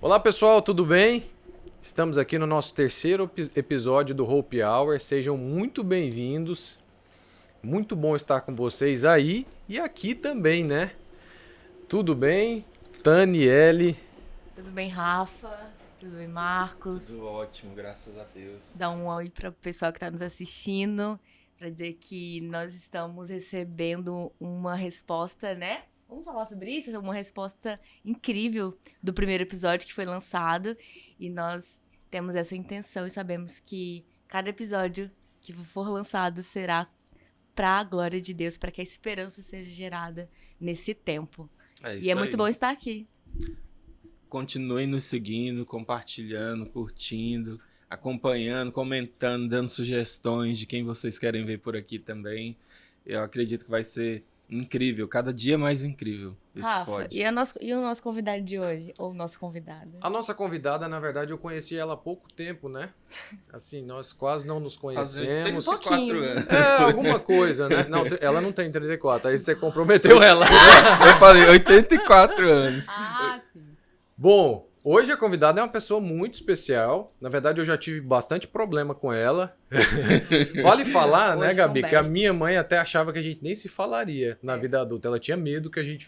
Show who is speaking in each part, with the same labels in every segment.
Speaker 1: Olá pessoal, tudo bem? Estamos aqui no nosso terceiro episódio do Hope Hour. Sejam muito bem-vindos. Muito bom estar com vocês aí e aqui também, né? Tudo bem? Taniele.
Speaker 2: Tudo bem, Rafa? Tudo bem, Marcos?
Speaker 3: Tudo ótimo, graças a Deus.
Speaker 2: Dá um oi para o pessoal que está nos assistindo, para dizer que nós estamos recebendo uma resposta, né? Vamos falar sobre isso? Uma resposta incrível do primeiro episódio que foi lançado. E nós temos essa intenção e sabemos que cada episódio que for lançado será para a glória de Deus, para que a esperança seja gerada nesse tempo. E é muito bom estar aqui.
Speaker 3: Continuem nos seguindo, compartilhando, curtindo, acompanhando, comentando, dando sugestões de quem vocês querem ver por aqui também. Eu acredito que vai ser incrível, cada dia mais incrível esse
Speaker 2: Rafa,
Speaker 3: pod.
Speaker 2: e o nosso convidado de hoje? Ou nossa convidada?
Speaker 1: A nossa convidada, na verdade, eu conheci ela há pouco tempo, né? Assim, nós quase não nos conhecemos.
Speaker 3: 34 anos.
Speaker 1: Alguma coisa, né? Não, ela não tem 34, aí você comprometeu ela.
Speaker 3: Eu falei 84 anos.
Speaker 2: Ah, sim.
Speaker 1: Bom, hoje a convidada é uma pessoa muito especial. Na verdade, eu já tive bastante problema com ela. Vale falar, né, Gabi, que a minha mãe até achava que a gente nem se falaria na vida adulta. Ela tinha medo que a gente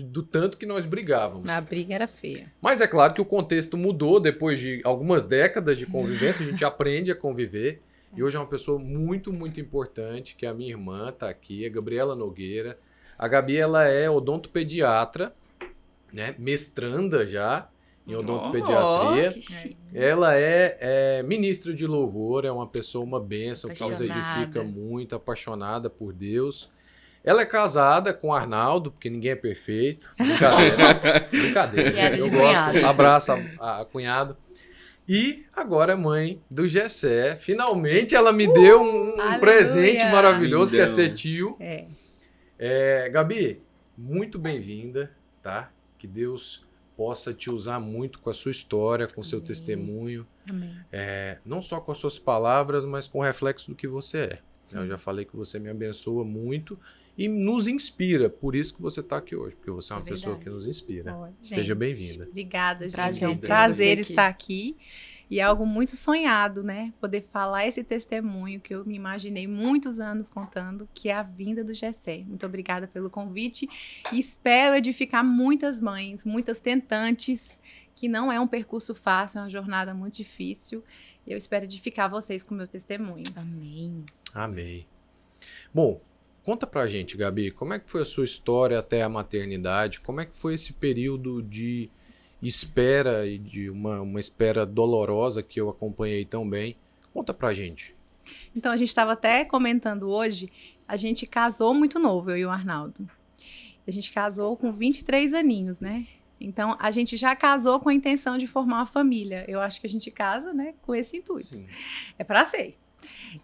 Speaker 1: do tanto que nós brigávamos.
Speaker 4: A briga era feia.
Speaker 1: Mas é claro que o contexto mudou depois de algumas décadas de convivência. A gente aprende a conviver. E hoje é uma pessoa muito, muito importante, que é a minha irmã, tá aqui, a Gabriela Nogueira. A Gabi, ela é odontopediatra, né, mestranda já em odontopediatria. Ela é ministra de louvor, é uma pessoa, uma bênção, que nos edifica muito, apaixonada por Deus. Ela é casada com o Arnaldo, porque ninguém é perfeito. Brincadeira. Brincadeira. Eu gosto. Abraço a cunhado. E agora é mãe do Gessé. Finalmente ela me deu um presente maravilhoso, que é ser tio. Gabi, muito bem-vinda, tá? Que Deus possa te usar muito com a sua história, com o seu testemunho.
Speaker 4: Amém.
Speaker 1: Não só com as suas palavras, mas com o reflexo do que você é. Eu já falei que você me abençoa muito e nos inspira. Por isso que você está aqui hoje, porque você é uma pessoa que nos inspira. Seja bem-vinda.
Speaker 4: Obrigada, gente.
Speaker 2: Prazer,
Speaker 4: é um prazer estar aqui. E é algo muito sonhado, né? Poder falar esse testemunho que eu me imaginei muitos anos contando, que é a vinda do Gessé. Muito obrigada pelo convite e espero edificar muitas mães, muitas tentantes, que não é um percurso fácil, é uma jornada muito difícil. E eu espero edificar vocês com o meu testemunho.
Speaker 2: Amém.
Speaker 1: Amém. Bom, conta pra gente, Gabi, como é que foi a sua história até a maternidade? Como é que foi esse período de espera e de uma espera dolorosa que eu acompanhei tão bem? Conta pra gente.
Speaker 4: Então, a gente estava até comentando hoje, a gente casou muito novo, eu e o Arnaldo. A gente casou com 23 aninhos, né? Então, a gente já casou com a intenção de formar uma família. Eu acho que a gente casa, né, com esse intuito.
Speaker 3: Sim.
Speaker 4: É pra ser.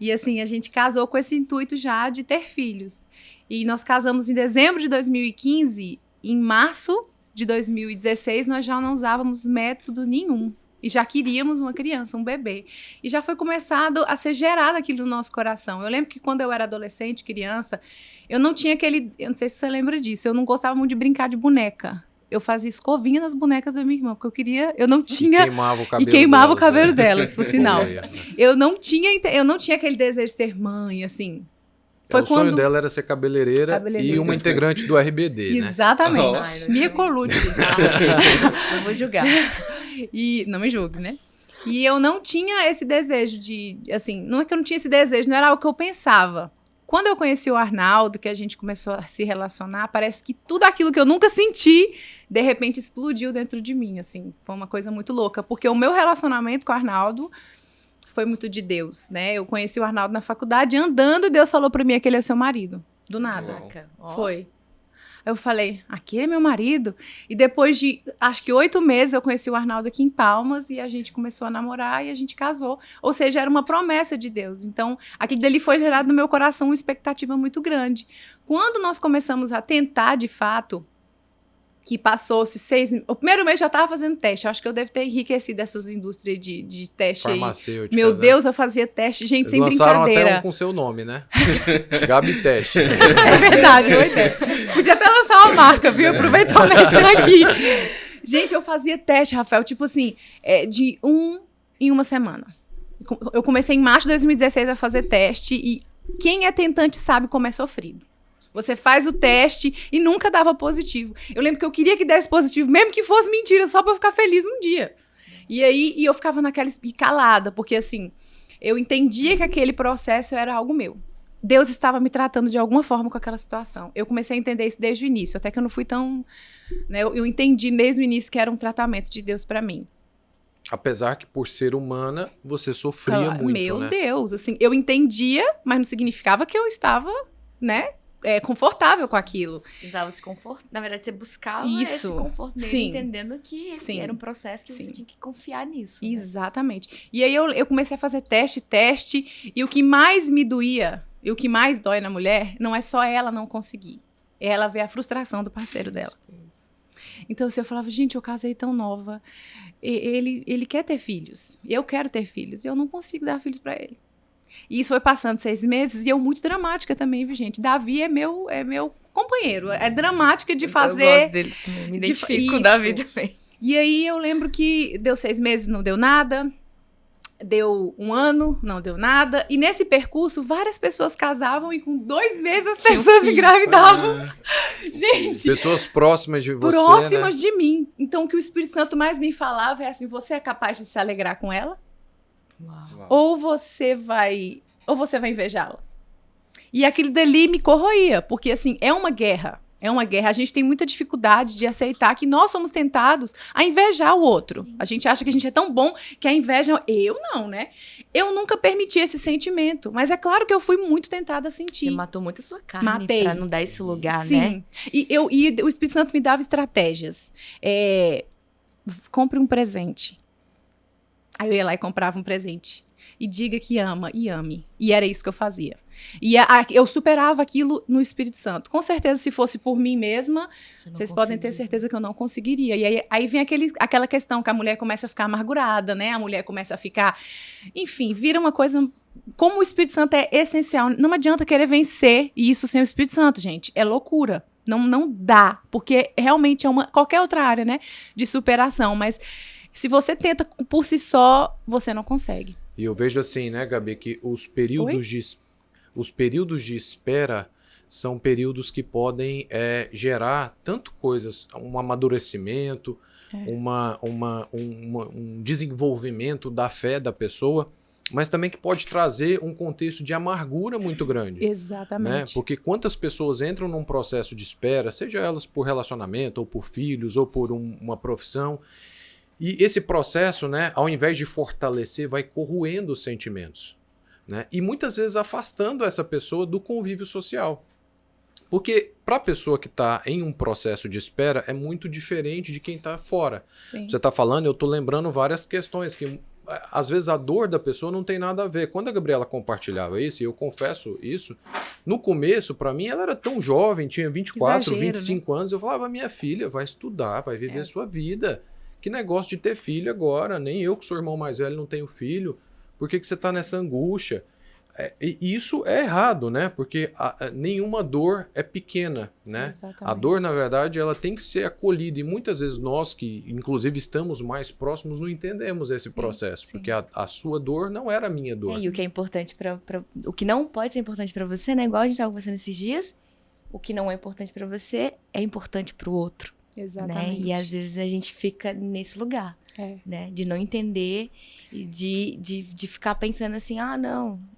Speaker 4: E assim, a gente casou com esse intuito já de ter filhos. E nós casamos em dezembro de 2015, em março de 2016, nós já não usávamos método nenhum. E já queríamos uma criança, um bebê. E já foi começado a ser gerado aquilo no nosso coração. Eu lembro que quando eu era adolescente, criança, eu não tinha aquele... Eu não sei se você lembra disso. Eu não gostava muito de brincar de boneca. Eu fazia escovinha nas bonecas da minha irmã, porque eu queria... Eu não tinha...
Speaker 1: E queimava o cabelo
Speaker 4: delas, por sinal. Eu não tinha aquele desejo de ser mãe, assim...
Speaker 1: O sonho dela era ser cabeleireira e uma integrante do RBD, né?
Speaker 4: Exatamente. Mia Colucci.
Speaker 2: Não vou julgar.
Speaker 4: E não me julgue, né? E eu não tinha esse desejo de... Assim, não é que eu não tinha esse desejo, não era o que eu pensava. Quando eu conheci o Arnaldo, que a gente começou a se relacionar, parece que tudo aquilo que eu nunca senti, de repente explodiu dentro de mim, assim. Foi uma coisa muito louca, porque o meu relacionamento com o Arnaldo foi muito de Deus, né? Eu conheci o Arnaldo na faculdade, andando, e Deus falou pra mim que ele é seu marido. Do nada. Foi. Eu falei, aquele é meu marido? E depois de, acho que 8 meses, eu conheci o Arnaldo aqui em Palmas, e a gente começou a namorar, e a gente casou. Ou seja, era uma promessa de Deus. Então, aquilo dali foi gerado no meu coração uma expectativa muito grande. Quando nós começamos a tentar, de fato... que passou-se 6 meses. O primeiro mês já estava fazendo teste. Eu acho que eu devo ter enriquecido essas indústrias de teste aí. Meu Deus, eu fazia teste. Gente, eles sem
Speaker 1: lançaram
Speaker 4: brincadeira.
Speaker 1: Até um com seu nome, né? Gabi Teste.
Speaker 4: É verdade, boa ideia. Podia até lançar uma marca, viu? Aproveitar o mexer aqui. Gente, eu fazia teste, Rafael, tipo assim, de em uma semana. Eu comecei em março de 2016 a fazer teste e quem é tentante sabe como é sofrido. Você faz o teste e nunca dava positivo. Eu lembro que eu queria que desse positivo, mesmo que fosse mentira, só pra eu ficar feliz um dia. E aí eu ficava naquela calada, porque assim, eu entendia que aquele processo era algo meu. Deus estava me tratando de alguma forma com aquela situação. Eu comecei a entender isso desde o início, até que eu não fui tão... Né, eu entendi desde o início que era um tratamento de Deus pra mim.
Speaker 1: Apesar que, por ser humana, você sofria muito,
Speaker 4: Meu
Speaker 1: né?
Speaker 4: Deus, assim, eu entendia, mas não significava que eu estava, né, confortável com aquilo.
Speaker 2: Tentava se confortar. Na verdade, você buscava
Speaker 4: Isso.
Speaker 2: esse conforto nele,
Speaker 4: Sim.
Speaker 2: entendendo que
Speaker 4: Sim.
Speaker 2: era um processo que você
Speaker 4: Sim.
Speaker 2: tinha que confiar nisso. Né?
Speaker 4: Exatamente. E aí eu comecei a fazer teste, e o que mais me doía, e o que mais dói na mulher, não é só ela não conseguir, é ela ver a frustração do parceiro dela. Então, assim, eu falava, gente, eu casei tão nova, ele quer ter filhos, eu quero ter filhos, e eu não consigo dar filhos pra ele. E isso foi passando 6 meses, e eu muito dramática também, viu, gente? Davi é meu companheiro, é dramática de fazer...
Speaker 2: Eu gosto dele, me identifico com o Davi também.
Speaker 4: E aí eu lembro que deu 6 meses, não deu nada... Deu 1 ano, não deu nada. E nesse percurso, várias pessoas casavam e com 2 meses as pessoas engravidavam. Gente,
Speaker 1: Pessoas próximas de você,
Speaker 4: próximas
Speaker 1: né?
Speaker 4: de mim. Então, o que o Espírito Santo mais me falava é assim, você é capaz de se alegrar com ela?
Speaker 2: Uau.
Speaker 4: Ou você vai invejá-la? E aquilo dali me corroía, porque assim, é uma guerra. É uma guerra. A gente tem muita dificuldade de aceitar que nós somos tentados a invejar o outro. Sim. A gente acha que a gente é tão bom que a inveja... Eu não, né? Eu nunca permiti esse sentimento. Mas é claro que eu fui muito tentada a sentir.
Speaker 2: Você matou muito a sua carne.
Speaker 4: Matei.
Speaker 2: Pra não dar esse lugar,
Speaker 4: Sim.
Speaker 2: né?
Speaker 4: E o Espírito Santo me dava estratégias. Compre um presente. Aí eu ia lá e comprava um presente. E diga que ama e ame. E era isso que eu fazia. E eu superava aquilo no Espírito Santo. Com certeza, se fosse por mim mesma, vocês podem ter certeza que eu não conseguiria. E aí vem aquela questão que a mulher começa a ficar amargurada, né? A mulher começa a ficar... Enfim, vira uma coisa... Como o Espírito Santo é essencial. Não adianta querer vencer isso sem o Espírito Santo, gente. É loucura. Não dá. Porque realmente é qualquer outra área, né? De superação. Mas se você tenta por si só, você não consegue.
Speaker 1: E eu vejo assim, né, Gabi, que os períodos de espera são períodos que podem gerar tanto coisas, um amadurecimento, um desenvolvimento da fé da pessoa, mas também que pode trazer um contexto de amargura muito grande.
Speaker 4: Exatamente.
Speaker 1: Né? Porque quantas pessoas entram num processo de espera, seja elas por relacionamento, ou por filhos, ou por uma profissão, e esse processo, né, ao invés de fortalecer, vai corroendo os sentimentos. Né? E muitas vezes afastando essa pessoa do convívio social. Porque para a pessoa que está em um processo de espera, é muito diferente de quem está fora.
Speaker 4: Sim.
Speaker 1: Você está falando, eu estou lembrando várias questões que às vezes a dor da pessoa não tem nada a ver. Quando a Gabriela compartilhava isso, e eu confesso isso, no começo, para mim, ela era tão jovem, tinha 24,
Speaker 4: Exagero,
Speaker 1: 25 anos, eu falava, minha filha, vai estudar, vai viver a sua vida. Que negócio de ter filho agora? Nem eu, que sou irmão mais velho, não tenho filho. Por que você está nessa angústia? E isso é errado, né? Porque nenhuma dor é pequena, né?
Speaker 4: Exatamente.
Speaker 1: A dor, na verdade, ela tem que ser acolhida. E muitas vezes nós, que inclusive estamos mais próximos, não entendemos esse processo. Porque a sua dor não era a minha dor.
Speaker 2: E o que é importante o que não pode ser importante pra você, né? Igual a gente estava conversando esses dias, o que não é importante pra você é importante pro outro.
Speaker 4: Exatamente.
Speaker 2: Né? E às vezes a gente fica nesse lugar, né? De não entender e de ficar pensando assim,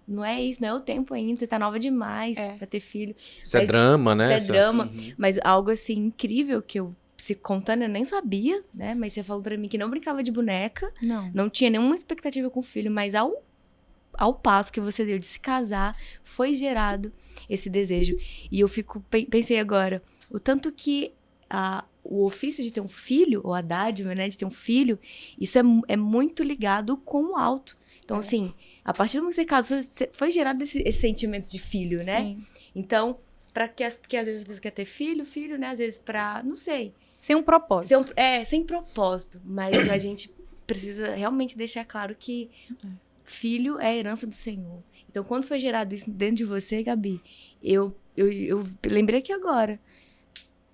Speaker 2: não é isso, não é o tempo ainda, você tá nova demais pra ter filho.
Speaker 1: Isso é drama, né?
Speaker 2: Isso é drama, mas algo assim incrível que eu, se contando, eu nem sabia, né? Mas você falou pra mim que não brincava de boneca, não tinha nenhuma expectativa com o filho, mas ao passo que você deu de se casar, foi gerado esse desejo. E eu pensei agora, o tanto que o ofício de ter um filho, ou a dádiva, né, de ter um filho, isso é muito ligado com o alto. Então, assim, a partir do momento que você casou, foi gerado esse sentimento de filho, né?
Speaker 4: Sim.
Speaker 2: Então, porque às vezes a pessoa quer ter filho, né? Às vezes não sei.
Speaker 4: Sem um propósito.
Speaker 2: Sem propósito. Mas a gente precisa realmente deixar claro que filho é a herança do Senhor. Então, quando foi gerado isso dentro de você, Gabi, eu lembrei aqui agora.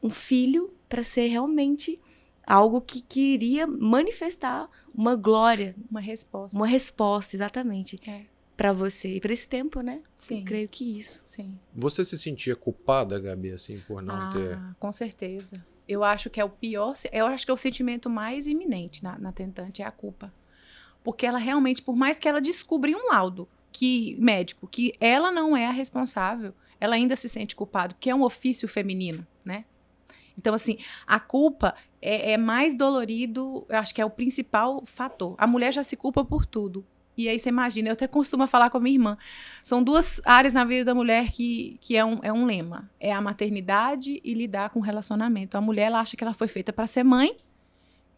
Speaker 2: Um filho para ser realmente algo que queria manifestar uma glória,
Speaker 4: Uma resposta.
Speaker 2: uma resposta, exatamente,
Speaker 4: É.
Speaker 2: pra você e pra esse tempo, né?
Speaker 4: Sim.
Speaker 2: Eu creio que isso.
Speaker 4: Sim.
Speaker 1: Você se sentia culpada, Gabi, assim, por não ter...
Speaker 4: Com certeza. Eu acho que é o pior, eu acho que é o sentimento mais iminente na tentante, é a culpa. Porque ela realmente, por mais que ela descubra em um laudo médico que ela não é a responsável, ela ainda se sente culpada, porque é um ofício feminino, né? Então, assim, a culpa é mais dolorido, eu acho que é o principal fator. A mulher já se culpa por tudo. E aí você imagina, eu até costumo falar com a minha irmã, são duas áreas na vida da mulher que é um lema. É a maternidade e lidar com o relacionamento. A mulher, ela acha que ela foi feita para ser mãe,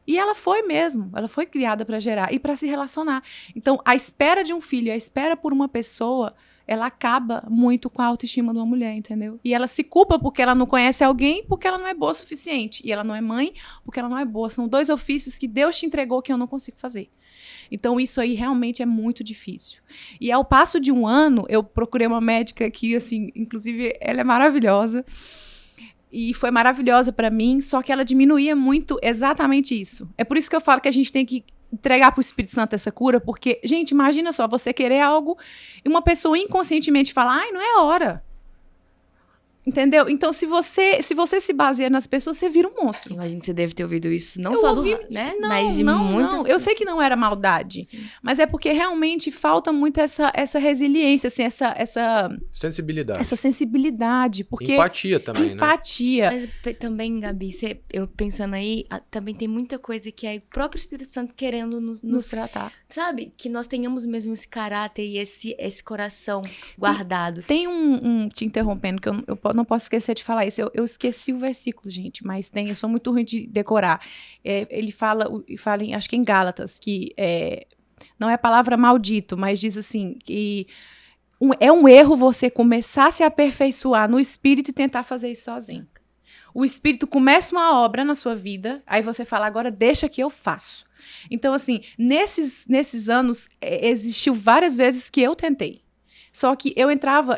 Speaker 4: e ela foi mesmo, ela foi criada para gerar e para se relacionar. Então, a espera de um filho, a espera por uma pessoa, ela acaba muito com a autoestima de uma mulher, entendeu? E ela se culpa porque ela não conhece alguém, porque ela não é boa o suficiente. E ela não é mãe porque ela não é boa. São dois ofícios que Deus te entregou que eu não consigo fazer. Então, isso aí realmente é muito difícil. E ao passo de um ano, eu procurei uma médica que, assim, inclusive, ela é maravilhosa. E foi maravilhosa pra mim, só que ela diminuía muito exatamente isso. É por isso que eu falo que a gente tem que entregar pro Espírito Santo essa cura, porque, gente, imagina só, você querer algo e uma pessoa inconscientemente falar, ai, não é hora. Entendeu? Então, se você se baseia nas pessoas, você vira um monstro.
Speaker 2: Imagino que você deve ter ouvido isso, não
Speaker 4: Eu
Speaker 2: só
Speaker 4: ouvi,
Speaker 2: né?
Speaker 4: não,
Speaker 2: Mas de
Speaker 4: não,
Speaker 2: muitas
Speaker 4: não. Eu sei que não era maldade,
Speaker 2: Sim.
Speaker 4: mas é porque realmente falta muito essa resiliência, assim, essa sensibilidade. Porque
Speaker 1: Empatia também,
Speaker 4: empatia.
Speaker 2: Mas também, Gabi, eu pensando aí, também tem muita coisa que é o próprio Espírito Santo querendo
Speaker 4: Nos tratar.
Speaker 2: sabe? Que nós tenhamos mesmo esse caráter e esse coração guardado.
Speaker 4: Tem te interrompendo, que eu não posso esquecer de falar isso. Eu esqueci o versículo, gente, mas eu sou muito ruim de decorar. Ele fala acho que em Gálatas, que não é a palavra maldito, mas diz assim, que é um erro você começar a se aperfeiçoar no Espírito e tentar fazer isso sozinho. O Espírito começa uma obra na sua vida, aí você fala, agora deixa que eu faço. Então, assim, nesses anos, existiu várias vezes que eu tentei. Só que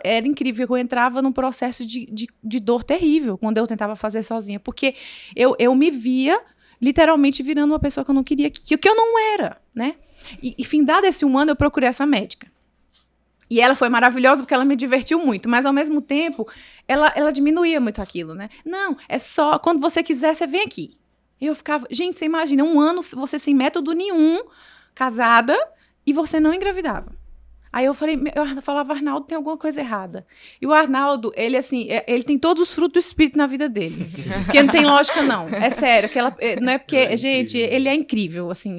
Speaker 4: era incrível, eu entrava num processo de dor terrível quando eu tentava fazer sozinha, porque eu me via literalmente virando uma pessoa que eu não queria, que eu não era, né? E findado esse um ano, eu procurei essa médica. E ela foi maravilhosa porque ela me divertiu muito, mas ao mesmo tempo, ela diminuía muito aquilo, né? Não, é só, quando você quiser, você vem aqui. E eu ficava, gente, você imagina, um ano, você sem método nenhum, casada, e você não engravidava. Aí eu falava, Arnaldo, tem alguma coisa errada. E o Arnaldo, ele assim, ele tem todos os frutos do Espírito na vida dele. Porque não tem lógica, não. É sério. Não é porque, gente, ele é incrível, assim,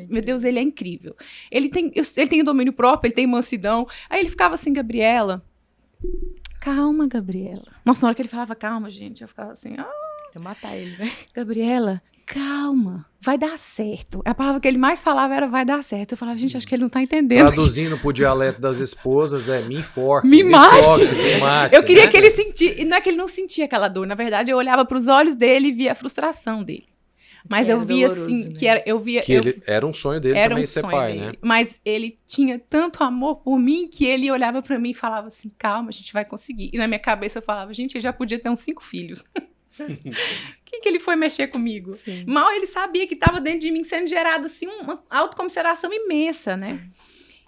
Speaker 4: meu Deus, ele é incrível. Ele tem o domínio próprio, ele tem mansidão. Aí ele ficava assim, Gabriela, calma, Gabriela. Nossa, na hora que ele falava calma, gente, eu ficava assim,
Speaker 2: Eu matar ele, né?
Speaker 4: Gabriela, calma, vai dar certo. A palavra que ele mais falava era vai dar certo. Eu falava, gente, acho que ele não tá entendendo.
Speaker 1: Traduzindo pro dialeto das esposas, me enforque,
Speaker 4: me mate.
Speaker 1: Soque, me mate.
Speaker 4: Eu queria
Speaker 1: né?
Speaker 4: que ele sentisse, e não é que ele não sentia aquela dor, na verdade eu olhava pros olhos dele e via a frustração dele. Mas eu via assim,
Speaker 2: né?
Speaker 4: que era, eu via...
Speaker 1: Era um sonho dele
Speaker 4: era
Speaker 1: também
Speaker 4: um
Speaker 1: ser
Speaker 4: sonho
Speaker 1: pai,
Speaker 4: dele.
Speaker 1: né?
Speaker 4: Mas ele tinha tanto amor por mim que ele olhava pra mim e falava assim, calma, a gente vai conseguir. E na minha cabeça eu falava, gente, ele já podia ter uns 5 filhos. Que ele foi mexer comigo?
Speaker 2: Sim.
Speaker 4: Mal ele sabia que estava dentro de mim sendo gerada assim uma autocomiseração imensa, né? Sim.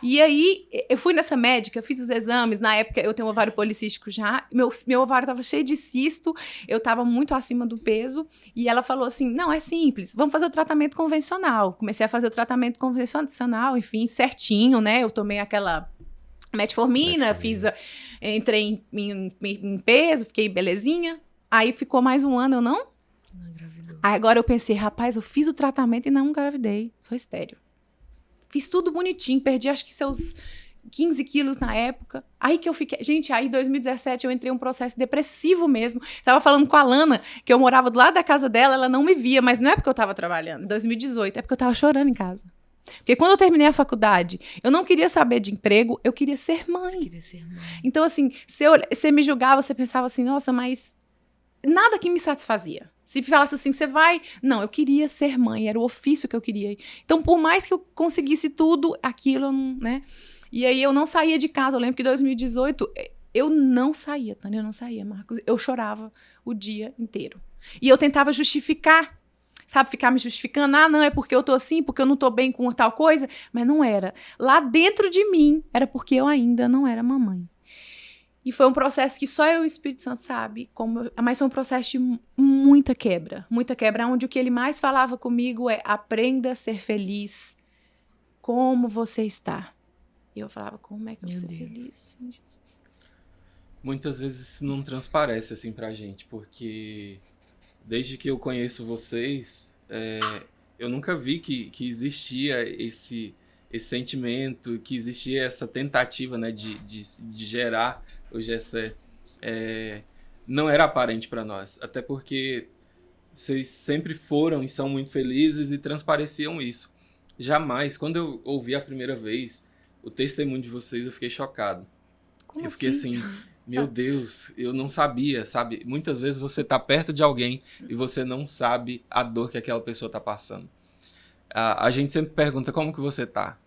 Speaker 4: E aí eu fui nessa médica, fiz os exames, na época eu tenho um ovário policístico já, meu ovário estava cheio de cisto, eu estava muito acima do peso, e ela falou assim, não, é simples, vamos fazer o tratamento convencional. Comecei a fazer o tratamento convencional, enfim, certinho, né? Eu tomei aquela metformina, entrei em peso, fiquei belezinha. Aí ficou mais um ano, eu não engravidou. Aí agora eu pensei, rapaz, eu fiz o tratamento e não engravidei. Sou estéril. Fiz tudo bonitinho, perdi acho que seus 15 quilos na época. Aí que eu fiquei... Gente, aí em 2017 eu entrei em um processo depressivo mesmo. Tava falando com a Lana, que eu morava do lado da casa dela, ela não me via, mas não é porque eu tava trabalhando. Em 2018, é porque eu tava chorando em casa. Porque quando eu terminei a faculdade, eu não queria saber de emprego, eu queria ser mãe. Então, assim, você me julgava, você pensava assim, nossa, mas... nada que me satisfazia. Se falasse assim, você vai... Não, eu queria ser mãe, era o ofício que eu queria. Então, por mais que eu conseguisse tudo, aquilo, né? E aí, eu não saía de casa. Eu lembro que em 2018, eu não saía, Marcos. Eu chorava o dia inteiro. E eu tentava justificar. sabe, ficar me justificando. Ah, não, é porque eu tô assim, porque eu não tô bem com tal coisa. Mas não era. Lá dentro de mim, era porque eu ainda não era mamãe. E foi um processo que só eu e o Espírito Santo sabe, mas foi um processo de muita quebra, onde o que ele mais falava comigo é: aprenda a ser feliz como você está. E eu falava: como é que eu vou ser feliz, Senhor Jesus?
Speaker 3: Muitas vezes isso não transparece assim pra gente, porque desde que eu conheço vocês, eu nunca vi que existia esse sentimento, que existia essa tentativa, né, de gerar o Jessé. Não era aparente para nós, até porque vocês sempre foram e são muito felizes e transpareciam isso. Jamais, quando eu ouvi a primeira vez o testemunho de vocês, eu fiquei chocado. Eu fiquei assim, meu Deus, eu não sabia, sabe? Muitas vezes você tá perto de alguém e você não sabe a dor que aquela pessoa tá passando. A gente sempre pergunta: como que você tá?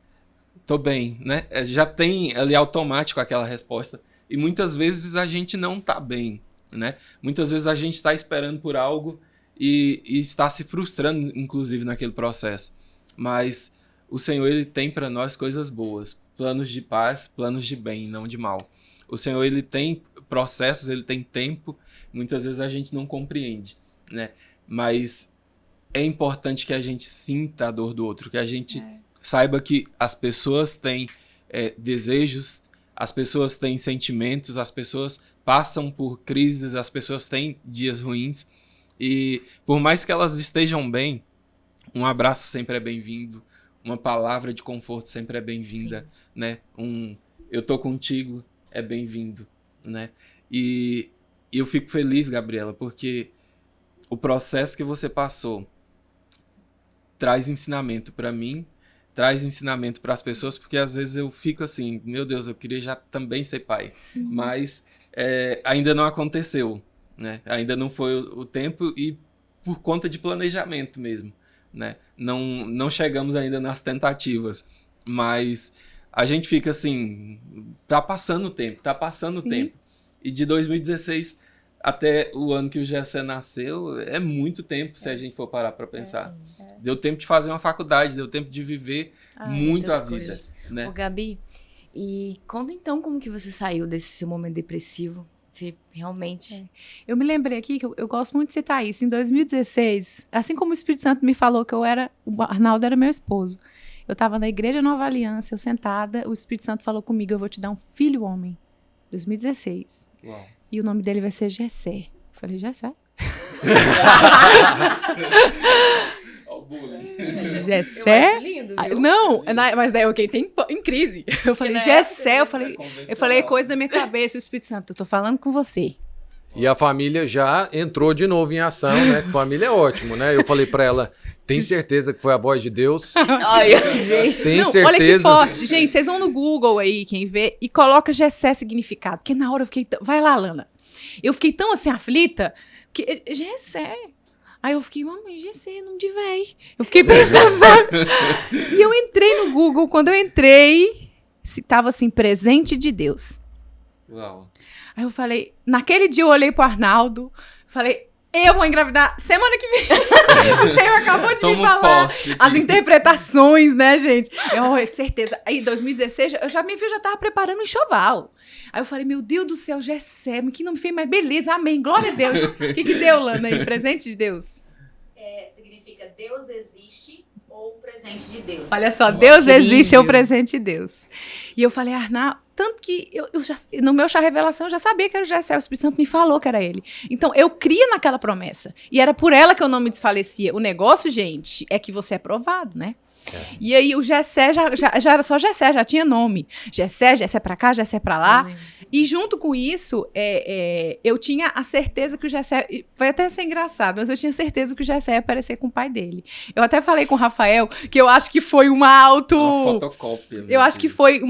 Speaker 3: Tô bem, né? Já tem ali automático aquela resposta. E muitas vezes a gente não tá bem, né? Muitas vezes a gente está esperando por algo e está se frustrando, inclusive, naquele processo. Mas o Senhor, Ele tem para nós coisas boas. Planos de paz, planos de bem, não de mal. O Senhor, Ele tem processos, Ele tem tempo. Muitas vezes a gente não compreende, né? Mas é importante que a gente sinta a dor do outro, que a gente saiba que as pessoas têm desejos, as pessoas têm sentimentos, as pessoas passam por crises, as pessoas têm dias ruins. E por mais que elas estejam bem, um abraço sempre é bem-vindo, uma palavra de conforto sempre é bem-vinda, né? Eu tô contigo é bem-vindo, né? E eu fico feliz, Gabriela, porque o processo que você passou traz ensinamento para mim, traz ensinamento para as pessoas, porque às vezes eu fico assim, meu Deus, eu queria já também ser pai, mas ainda não aconteceu, né? Ainda não foi o tempo e por conta de planejamento mesmo, né? Não chegamos ainda nas tentativas, mas a gente fica assim, tá passando o tempo. E de 2016 até o ano que o Jessé nasceu, é muito tempo se a gente for parar para pensar. Deu tempo de fazer uma faculdade, deu tempo de viver muito a vida. Né?
Speaker 2: Ô, Gabi, e conta então como que você saiu desse seu momento depressivo. Você realmente...
Speaker 4: Eu me lembrei aqui que eu gosto muito de citar isso. Em 2016, assim como o Espírito Santo me falou que o Arnaldo era meu esposo, eu estava na Igreja Nova Aliança, eu sentada, o Espírito Santo falou comigo: eu vou te dar um filho homem. 2016.
Speaker 3: Uau.
Speaker 4: E o nome dele vai ser Jessé. Eu falei: Jessé? Jessé?
Speaker 2: Eu acho lindo, viu?
Speaker 4: Não, mas daí eu fiquei em crise. Eu falei: Jessé, eu falei coisa da minha cabeça. O Espírito Santo: eu tô falando com você.
Speaker 1: E a família já entrou de novo em ação, né? Que família é ótimo, né? Eu falei pra ela: tem certeza que foi a voz de Deus?
Speaker 2: Ai, gente.
Speaker 1: Tem
Speaker 4: não,
Speaker 1: certeza?
Speaker 4: Olha que forte. Gente, vocês vão no Google aí, quem vê, e coloca Jessé significado. Porque na hora eu fiquei... Vai lá, Lana. Eu fiquei tão assim, aflita, que Jessé... Aí eu fiquei: mamãe, Jessé, nome de véi. Eu fiquei pensando, sabe? E eu entrei no Google. Quando eu entrei, tava assim: presente de Deus.
Speaker 3: Uau.
Speaker 4: Aí eu falei... Naquele dia eu olhei pro Arnaldo, falei: eu vou engravidar semana que vem. O Senhor acabou de me falar as interpretações, né, gente? Certeza. Aí, em 2016, eu já tava preparando um enxoval. Aí eu falei: meu Deus do céu, Jessé, que nome feio, mas beleza, amém, glória a Deus. O que deu, Lana, aí? Presente de Deus?
Speaker 5: Significa Deus existe ou presente de Deus.
Speaker 4: Olha só, Deus existe, é o presente de Deus. E eu falei: Arnaldo, tanto que no meu chá revelação eu já sabia que era o Jessé, o Espírito Santo me falou que era ele. Então eu cria naquela promessa. E era por ela que eu não me desfalecia. O negócio, gente, é que você é provado, né? E aí o Jessé já era só Jessé, já tinha nome. Jessé pra cá, Jessé pra lá. E junto com isso, eu tinha a certeza que o Jessé... Vai até ser engraçado, mas eu tinha certeza que o Jessé ia aparecer com o pai dele. Eu até falei com o Rafael que eu acho que foi uma
Speaker 3: fotocópia.
Speaker 4: Eu acho que foi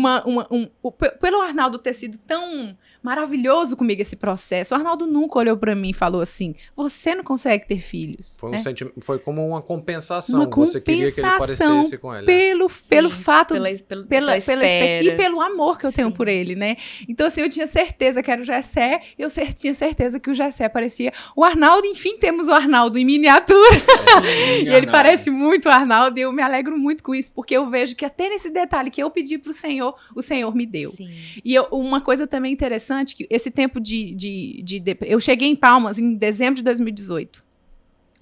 Speaker 4: pelo Arnaldo ter sido tão maravilhoso comigo esse processo, o Arnaldo nunca olhou pra mim e falou assim, você não consegue ter filhos.
Speaker 1: Foi,
Speaker 4: né?
Speaker 1: Foi como uma compensação.
Speaker 4: Uma
Speaker 1: Você queria que ele
Speaker 4: compensação
Speaker 1: parecesse com ela.
Speaker 4: Pelo fato
Speaker 2: pela espera.
Speaker 4: e pelo amor que eu tenho
Speaker 2: Sim.
Speaker 4: por ele, né? Então, assim, eu tinha certeza que era o Gessé, tinha certeza que o Gessé parecia o Arnaldo, enfim, temos o Arnaldo em miniatura. E ele parece muito o Arnaldo, e eu me alegro muito com isso, porque eu vejo que até nesse detalhe que eu pedi pro Senhor, o Senhor me deu.
Speaker 2: Sim.
Speaker 4: E uma coisa também interessante, que esse tempo eu cheguei em Palmas em dezembro de 2018.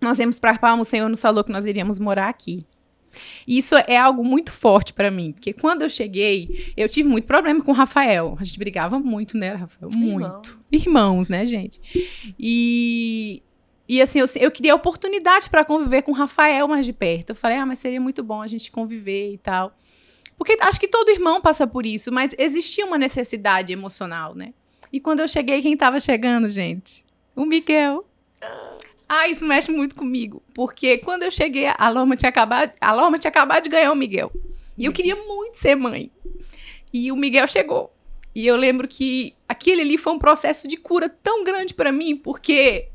Speaker 4: Nós viemos para Palmas, o Senhor nos falou que nós iríamos morar aqui. E isso é algo muito forte para mim, porque quando eu cheguei, eu tive muito problema com o Rafael. A gente brigava muito, né, Rafael? Muito. Irmãos, né, gente? E assim, eu queria oportunidade para conviver com o Rafael mais de perto. Eu falei, mas seria muito bom a gente conviver e tal. Porque acho que todo irmão passa por isso, mas existia uma necessidade emocional, né? E quando eu cheguei, quem tava chegando, gente? O Miguel. Isso mexe muito comigo. Porque quando eu cheguei, a Lorma tinha acabado de ganhar o Miguel. E eu queria muito ser mãe. E o Miguel chegou. E eu lembro que aquele ali foi um processo de cura tão grande pra mim, porque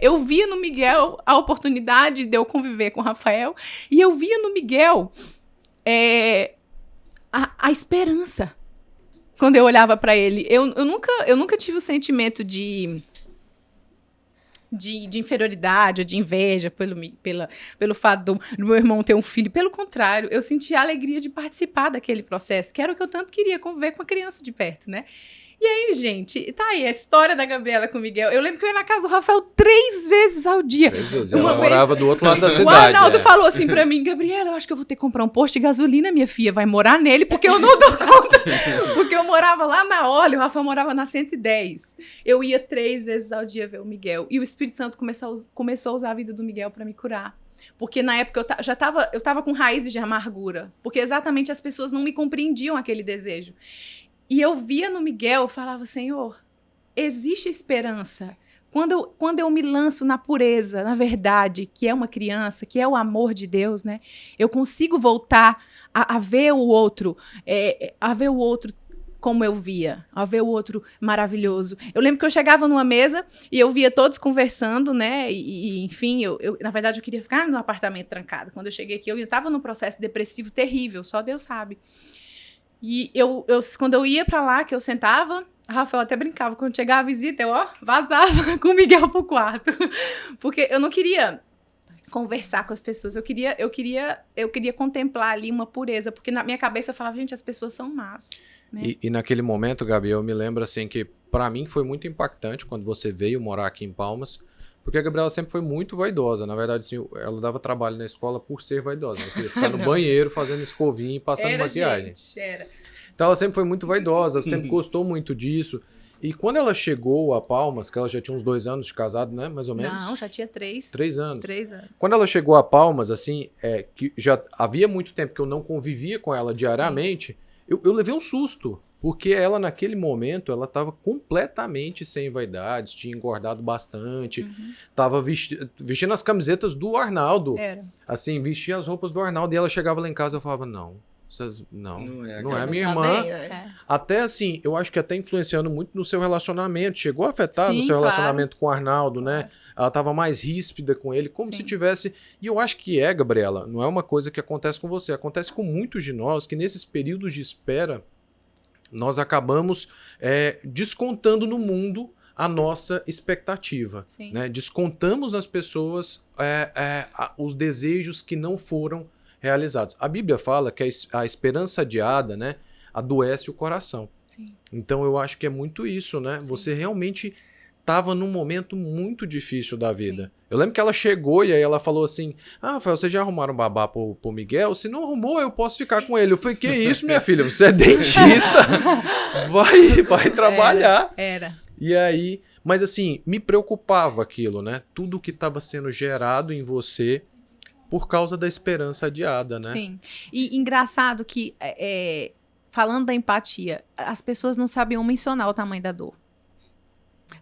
Speaker 4: eu via no Miguel a oportunidade de eu conviver com o Rafael. E eu via no Miguel a esperança. Quando eu olhava pra ele. Eu nunca tive o sentimento de inferioridade ou de inveja pelo fato do meu irmão ter um filho. Pelo contrário, eu senti a alegria de participar daquele processo, que era o que eu tanto queria, conviver com a criança de perto, né? E aí, gente, tá aí a história da Gabriela com o Miguel. Eu lembro que eu ia na casa do Rafael 3 vezes ao dia.
Speaker 1: 3 vezes. Ela morava do outro lado da cidade.
Speaker 4: O Arnaldo falou assim pra mim, Gabriela, eu acho que eu vou ter que comprar um posto de gasolina, minha filha, vai morar nele, porque eu não dou conta. Porque eu morava lá na Olha, o Rafael morava na 110. Eu ia 3 vezes ao dia ver o Miguel. E o Espírito Santo começou a usar a vida do Miguel pra me curar. Porque na época eu tava com raízes de amargura. Porque exatamente as pessoas não me compreendiam aquele desejo. E eu via no Miguel, eu falava, Senhor, existe esperança. Quando eu me lanço na pureza, na verdade, que é uma criança, que é o amor de Deus, né? Eu consigo voltar a ver o outro, como eu via, a ver o outro maravilhoso. Eu lembro que eu chegava numa mesa e eu via todos conversando, né? E enfim, na verdade, eu queria ficar no apartamento trancado. Quando eu cheguei aqui, eu estava num processo depressivo terrível, só Deus sabe. E quando eu ia pra lá, que eu sentava, a Rafael até brincava, quando chegava a visita, eu vazava com o Miguel pro quarto. Porque eu não queria conversar com as pessoas, eu queria contemplar ali uma pureza, porque na minha cabeça eu falava, gente, as pessoas são más. Né?
Speaker 1: E naquele momento, Gabi, eu me lembro assim que pra mim foi muito impactante quando você veio morar aqui em Palmas, porque a Gabriela sempre foi muito vaidosa. Na verdade, assim, ela dava trabalho na escola por ser vaidosa. Ela queria ficar no banheiro fazendo escovinha e passando maquiagem.
Speaker 4: Era.
Speaker 1: Então ela sempre foi muito vaidosa, sempre gostou muito disso. E quando ela chegou a Palmas, que ela já tinha uns 2 anos de casado, né? Mais ou menos.
Speaker 4: Não, já tinha 3.
Speaker 1: 3 anos.
Speaker 4: 3 anos.
Speaker 1: Quando ela chegou a Palmas, assim, que já havia muito tempo que eu não convivia com ela diariamente, eu levei um susto. Porque ela, naquele momento, ela estava completamente sem vaidades, tinha engordado bastante, estava vestindo as camisetas do Arnaldo.
Speaker 4: Era.
Speaker 1: Assim, vestia as roupas do Arnaldo. E ela chegava lá em casa e eu falava, não é minha irmã.
Speaker 2: Bem, né?
Speaker 1: Até assim, eu acho que até influenciando muito no seu relacionamento. Chegou a afetar no seu relacionamento com o Arnaldo, né? Ela estava mais ríspida com ele, como se tivesse... E eu acho que Gabriela, não é uma coisa que acontece com você. Acontece com muitos de nós, que nesses períodos de espera, nós acabamos descontando no mundo a nossa expectativa. Né? Descontamos nas pessoas os desejos que não foram realizados. A Bíblia fala que a esperança adiada, né, adoece o coração.
Speaker 4: Sim.
Speaker 1: Então eu acho que é muito isso, né? Sim. Você realmente estava num momento muito difícil da vida. Sim. Eu lembro que ela chegou e aí ela falou assim, Rafael, vocês já arrumaram um babá pro Miguel? Se não arrumou, eu posso ficar com ele. Eu falei, que isso, minha filha? Você é dentista. Vai trabalhar.
Speaker 4: Era.
Speaker 1: E aí, mas assim, me preocupava aquilo, né? Tudo que estava sendo gerado em você por causa da esperança adiada, né?
Speaker 4: Sim. E engraçado que, falando da empatia, as pessoas não sabiam mencionar o tamanho da dor.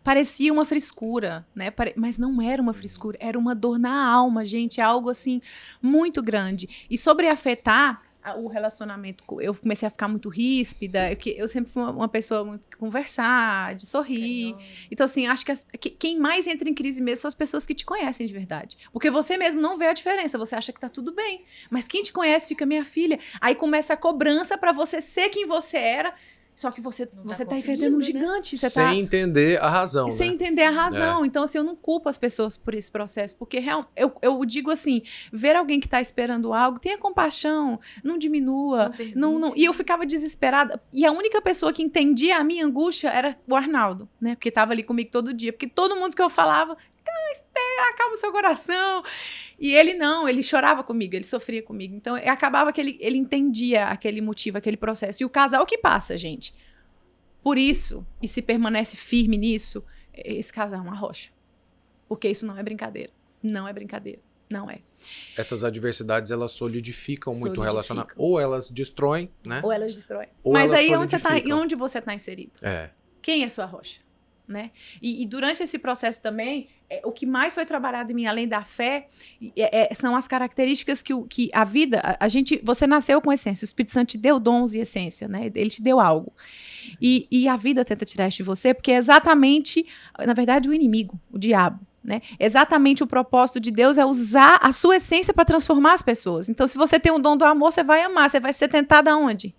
Speaker 4: Parecia uma frescura, né? Mas não era uma frescura, era uma dor na alma, gente, algo assim muito grande. E sobre afetar, o relacionamento, eu comecei a ficar muito ríspida, eu sempre fui uma pessoa muito de conversar, de sorrir. Então, assim, acho que quem mais entra em crise mesmo são as pessoas que te conhecem de verdade. Porque você mesmo não vê a diferença, você acha que tá tudo bem. Mas quem te conhece fica, minha filha, aí começa a cobrança pra você ser quem você era, só que você tá enfrentando um gigante. Você
Speaker 1: sem entender a razão,
Speaker 4: sem
Speaker 1: né?
Speaker 4: entender a razão. Então, assim, eu não culpo as pessoas por esse processo, porque eu digo assim, ver alguém que tá esperando algo, tenha compaixão, não diminua. Não, e eu ficava desesperada. E a única pessoa que entendia a minha angústia era o Arnaldo, né? Porque tava ali comigo todo dia. Porque todo mundo que eu falava, acalma o seu coração. E ele não, ele chorava comigo, ele sofria comigo. Então, acabava que ele entendia aquele motivo, aquele processo. E o casal que passa, gente, por isso, e se permanece firme nisso, esse casal é uma rocha. Porque isso não é brincadeira. Não é brincadeira. Não é.
Speaker 1: Essas adversidades, elas solidificam muito o relacionamento. Ou elas destroem, né?
Speaker 4: Ou elas destroem.
Speaker 1: Ou
Speaker 4: Mas
Speaker 1: elas
Speaker 4: aí
Speaker 1: solidificam.
Speaker 4: onde você está inserido?
Speaker 1: É.
Speaker 4: Quem é sua rocha? Né? E durante esse processo também, o que mais foi trabalhado em mim, além da fé, são as características que a vida, você nasceu com essência, o Espírito Santo te deu dons e essência, né? Ele te deu algo. E a vida tenta tirar isso de você, porque é exatamente, na verdade, o inimigo, o diabo. Né? Exatamente o propósito de Deus é usar a sua essência para transformar as pessoas. Então, se você tem o dom do amor, você vai amar, você vai ser tentada aonde?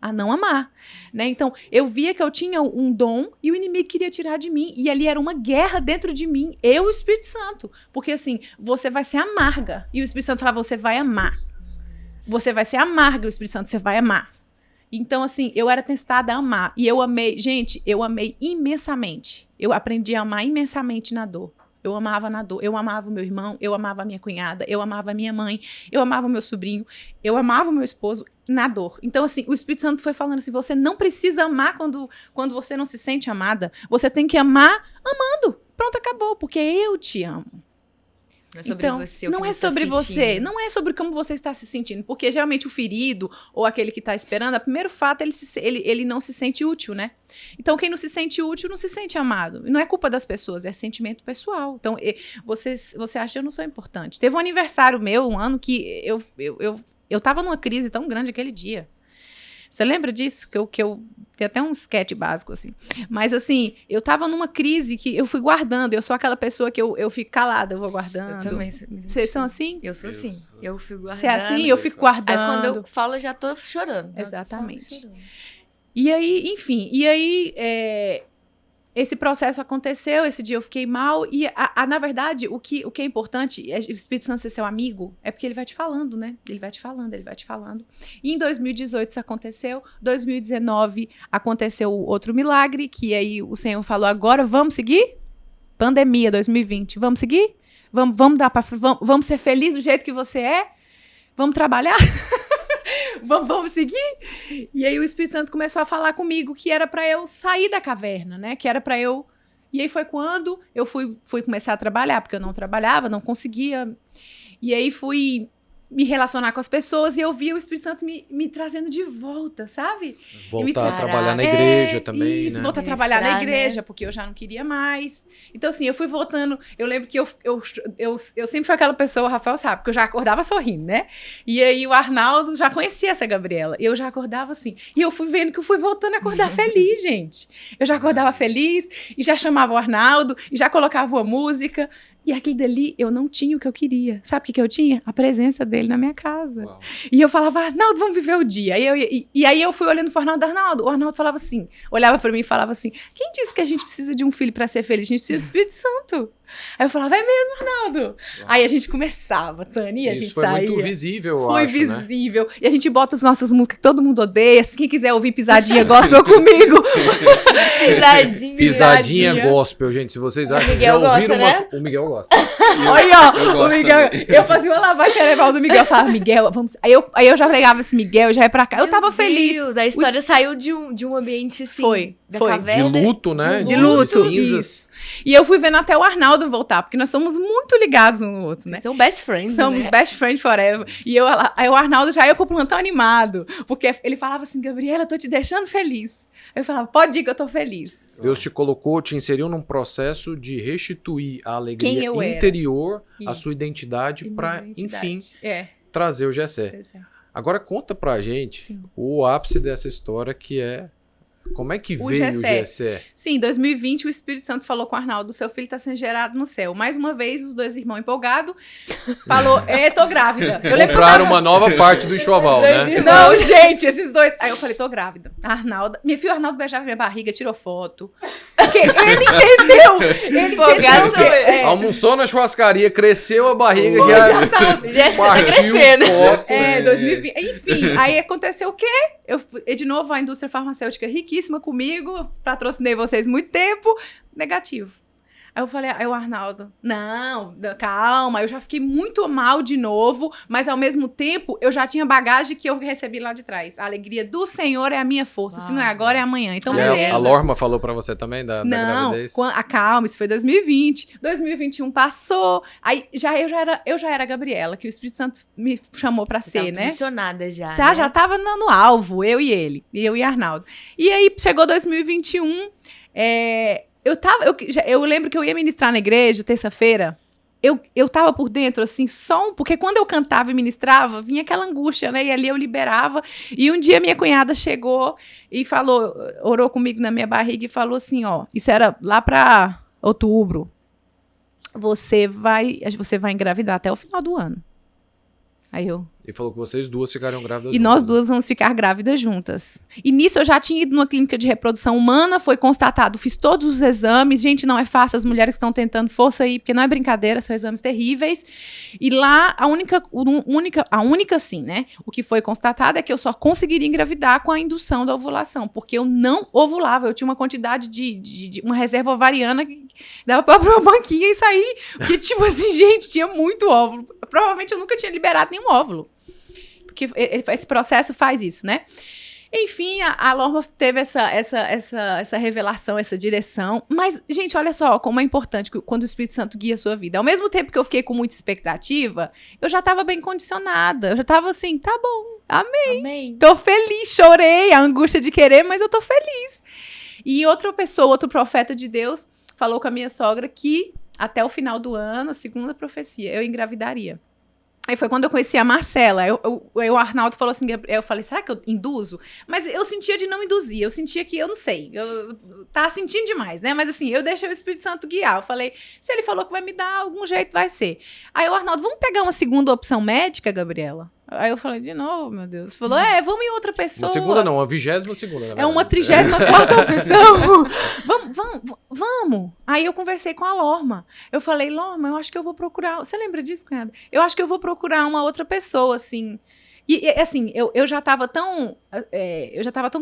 Speaker 4: A não amar, né? Então, eu via que eu tinha um dom e o inimigo queria tirar de mim. E ali era uma guerra dentro de mim, eu e o Espírito Santo. Porque assim, você vai ser amarga. E o Espírito Santo falava, você vai amar. Você vai ser amarga, o Espírito Santo, você vai amar. Então, assim, eu era testada a amar. E eu amei, gente, eu amei imensamente. Eu aprendi a amar imensamente na dor. Eu amava na dor, eu amava o meu irmão, eu amava a minha cunhada, eu amava a minha mãe, eu amava o meu sobrinho, eu amava o meu esposo na dor. Então, assim, o Espírito Santo foi falando assim, você não precisa amar quando você não se sente amada, você tem que amar amando. Pronto, acabou, porque eu te amo.
Speaker 2: Não é sobre
Speaker 4: então,
Speaker 2: você,
Speaker 4: não é sobre você, não é sobre como você está se sentindo, porque geralmente o ferido ou aquele que está esperando, o primeiro fato ele não se sente útil, né? Então quem não se sente útil não se sente amado. E não é culpa das pessoas, é sentimento pessoal. Então você acha que eu não sou importante. Teve um aniversário meu, um ano que eu tava numa crise tão grande aquele dia. Você lembra disso? Que eu tem até um sketch básico, assim. Mas, assim, eu tava numa crise que eu fui guardando. Eu sou aquela pessoa que eu fico calada, eu vou guardando.
Speaker 2: Eu também.
Speaker 4: Vocês são assim?
Speaker 2: Eu sou assim. Eu fico guardando.
Speaker 4: Você é assim? Eu fico guardando.
Speaker 2: Aí, quando eu falo, eu já tô chorando.
Speaker 4: Exatamente. E aí, enfim. Esse processo aconteceu, esse dia eu fiquei mal. E, na verdade, o que é importante, o Espírito Santo ser seu amigo, é porque ele vai te falando, né? Ele vai te falando, ele vai te falando. E em 2018 isso aconteceu. 2019 aconteceu outro milagre, que aí o Senhor falou, agora vamos seguir? Pandemia 2020, vamos seguir? Vamos ser felizes do jeito que você é? Vamos trabalhar? Vamos seguir? E aí o Espírito Santo começou a falar comigo que era para eu sair da caverna, né? Que era para eu... E aí foi quando eu fui começar a trabalhar, porque eu não trabalhava, não conseguia. E aí fui me relacionar com as pessoas e eu via o Espírito Santo me trazendo de volta, sabe?
Speaker 1: Voltar a trabalhar na igreja também,
Speaker 4: isso,
Speaker 1: né?
Speaker 4: voltar a trabalhar na igreja, porque eu já não queria mais. Então, assim, eu fui voltando. Eu lembro que eu sempre fui aquela pessoa, o Rafael sabe, porque eu já acordava sorrindo, né? E aí o Arnaldo já conhecia essa Gabriela. Eu já acordava assim. E eu fui vendo que eu fui voltando a acordar feliz, gente. Eu já acordava feliz e já chamava o Arnaldo e já colocava uma música. E aquele dali, eu não tinha o que eu queria. Sabe o que eu tinha? A presença dele na minha casa.
Speaker 3: Uau.
Speaker 4: E eu falava, Arnaldo, vamos viver o dia. E aí eu fui olhando pro Arnaldo. O Arnaldo falava assim, olhava pra mim e falava assim, quem disse que a gente precisa de um filho pra ser feliz? A gente precisa do Espírito Santo. Aí eu falava, é mesmo, Arnaldo?
Speaker 3: Uau.
Speaker 4: Aí a gente começava, Tânia, e a gente saía.
Speaker 1: Isso foi muito visível, eu
Speaker 4: Foi
Speaker 1: acho,
Speaker 4: visível. Né? E a gente bota as nossas músicas que todo mundo odeia. Se quem quiser ouvir pisadinha gospel comigo.
Speaker 1: Pisadinha gospel, gente. Se vocês acham que já ouviram
Speaker 2: né?
Speaker 1: O Miguel gosta.
Speaker 4: Olha, ó, o Miguel. Eu fazia uma lavagem cerebral do Miguel. Eu falava, Miguel, vamos. Aí eu já pregava esse Miguel, já ia pra cá. Eu tava feliz.
Speaker 2: Deus, a história saiu de um ambiente assim.
Speaker 4: Foi.
Speaker 2: Caverna,
Speaker 1: de luto, né?
Speaker 4: De luto.
Speaker 1: Cinzas.
Speaker 4: Isso. E eu fui vendo até o Arnaldo voltar, porque nós somos muito ligados um no outro, né?
Speaker 2: São best friends,
Speaker 4: Somos
Speaker 2: né?
Speaker 4: best friends forever. E aí o Arnaldo já ia pro plantão animado, porque ele falava assim, Gabriela, eu tô te deixando feliz. Eu falava, pode ir que eu tô feliz.
Speaker 1: Deus te colocou, te inseriu num processo de restituir a alegria
Speaker 4: Quem eu
Speaker 1: interior,
Speaker 4: era.
Speaker 1: a sua identidade, para, enfim, trazer o Jessé. Agora conta pra gente o ápice dessa história, que é como é que
Speaker 4: O
Speaker 1: veio o
Speaker 4: Gessé.
Speaker 1: Gessé?
Speaker 4: Sim, em 2020 o Espírito Santo falou com o Arnaldo, seu filho está sendo gerado no céu. Mais uma vez, os dois irmãos empolgados, falou, tô grávida. Eu lembro que eu
Speaker 1: Compraram
Speaker 4: tava-
Speaker 1: uma nova parte do enxoval, né?
Speaker 4: Não, gente, esses dois. Aí eu falei, tô grávida. Arnaldo, minha filha, o Arnaldo beijava minha barriga, tirou foto. Porque ele entendeu. Ele
Speaker 2: Empolgado
Speaker 4: entendeu que,
Speaker 2: sou eu.
Speaker 1: Almoçou na churrascaria, cresceu a barriga,
Speaker 4: Foi,
Speaker 1: já,
Speaker 4: já tava.
Speaker 2: Já está
Speaker 1: partiu
Speaker 2: crescendo.
Speaker 1: foto.
Speaker 4: 2020. Enfim, aí aconteceu o quê? Eu fui, de novo, a indústria farmacêutica riquíssima comigo, patrocinei vocês muito tempo, negativo. Aí eu falei, aí o Arnaldo, não, calma, eu já fiquei muito mal de novo, mas ao mesmo tempo eu já tinha bagagem que eu recebi lá de trás. A alegria do Senhor é a minha força, se não é agora é amanhã. Então,
Speaker 1: E
Speaker 4: beleza.
Speaker 1: a Lorma falou pra você também da
Speaker 4: Não,
Speaker 1: gravidez?
Speaker 4: calma, isso foi 2020. 2021 passou. Aí eu já era a Gabriela, que o Espírito Santo me chamou pra ser, né?
Speaker 2: Posicionada já.
Speaker 4: Já, já tava no alvo, eu e ele, eu e Arnaldo. E aí chegou 2021, eu lembro que eu ia ministrar na igreja terça-feira. Eu tava por dentro, assim, porque quando eu cantava e ministrava, vinha aquela angústia, né? E ali eu liberava. E um dia minha cunhada chegou e falou, orou comigo na minha barriga e falou assim, ó, isso era lá pra outubro. Você vai engravidar até o final do ano. Aí eu...
Speaker 1: E falou que vocês duas ficariam grávidas
Speaker 4: E nós
Speaker 1: juntas.
Speaker 4: duas vamos ficar grávidas juntas. E nisso eu já tinha ido numa clínica de reprodução humana, foi constatado, fiz todos os exames. Gente, não é fácil, as mulheres que estão tentando, força aí, porque não é brincadeira, são exames terríveis. E lá, a única sim, né? O que foi constatado é que eu só conseguiria engravidar com a indução da ovulação, porque eu não ovulava, eu tinha uma quantidade de uma reserva ovariana que dava pra abrir uma banquinha e sair. Porque, tipo assim, gente, tinha muito óvulo. Provavelmente eu nunca tinha liberado nenhum óvulo. Porque esse processo faz isso, né? Enfim, a Lorma teve essa revelação, essa direção. Mas, gente, olha só como é importante quando o Espírito Santo guia a sua vida. Ao mesmo tempo que eu fiquei com muita expectativa, eu já estava bem condicionada. Eu já estava assim, tá bom,
Speaker 2: Amém.
Speaker 4: tô feliz, chorei, a angústia de querer, mas eu tô feliz. E outra pessoa, outro profeta de Deus, falou com a minha sogra que até o final do ano, a segunda profecia, eu engravidaria. Aí foi quando eu conheci a Marcela. O Arnaldo falou assim, eu falei, será que eu induzo? Mas eu sentia de não induzir, eu sentia que, eu não sei, eu tava sentindo demais, né? Mas assim, eu deixei o Espírito Santo guiar. Eu falei, se ele falou que vai me dar algum jeito, vai ser. Aí o Arnaldo, vamos pegar uma segunda opção médica, Gabriela? Aí eu falei, de novo, meu Deus. Falou, vamos em outra pessoa.
Speaker 1: Uma segunda não, uma 20ª,
Speaker 4: É uma 34ª opção. Vamos. Aí eu conversei com a Lorma. Eu falei, Lorma, eu acho que eu vou procurar... Você lembra disso, cunhada? Eu acho que eu vou procurar uma outra pessoa, assim... E assim, eu já tava tão